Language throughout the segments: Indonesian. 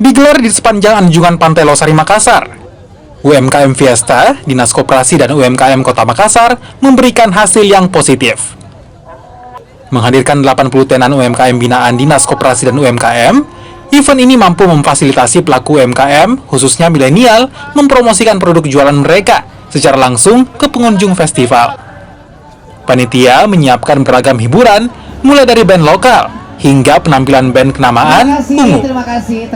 digelar di sepanjang anjungan Pantai Losari Makassar. UMKM Fiesta, Dinas Koperasi dan UMKM Kota Makassar memberikan hasil yang positif. Menghadirkan 80 tenan UMKM binaan Dinas Koperasi dan UMKM, event ini mampu memfasilitasi pelaku UMKM, khususnya milenial, mempromosikan produk jualan mereka secara langsung ke pengunjung festival. Panitia menyiapkan beragam hiburan, mulai dari band lokal hingga penampilan band kenamaan Ungu. Terima kasih.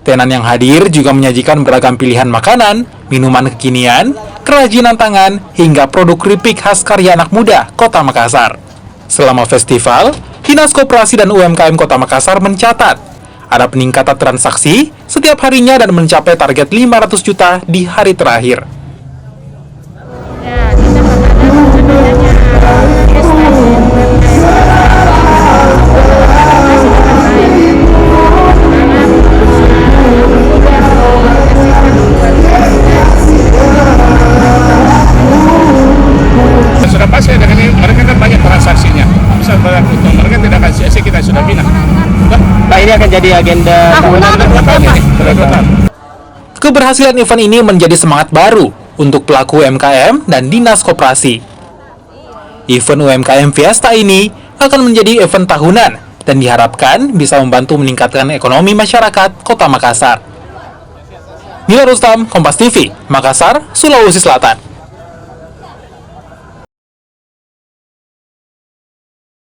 Tenan yang hadir juga menyajikan beragam pilihan makanan, minuman kekinian, kerajinan tangan, hingga produk keripik khas karya anak muda Kota Makassar. Selama festival, Dinas Koperasi dan UMKM Kota Makassar mencatat ada peningkatan transaksi setiap harinya dan mencapai target 500 juta di hari terakhir. Ya, kita sudah pasti dengan ini, mereka kan banyak transaksinya. Bisa berlaku, mereka tidak akan sia-sia, kita sudah bina. Nah, ini akan jadi agenda tahunan. Keberhasilan event ini menjadi semangat baru untuk pelaku UMKM dan Dinas Koperasi. Event UMKM Fiesta ini akan menjadi event tahunan dan diharapkan bisa membantu meningkatkan ekonomi masyarakat Kota Makassar. Nila Rustam, Kompas TV, Makassar, Sulawesi Selatan.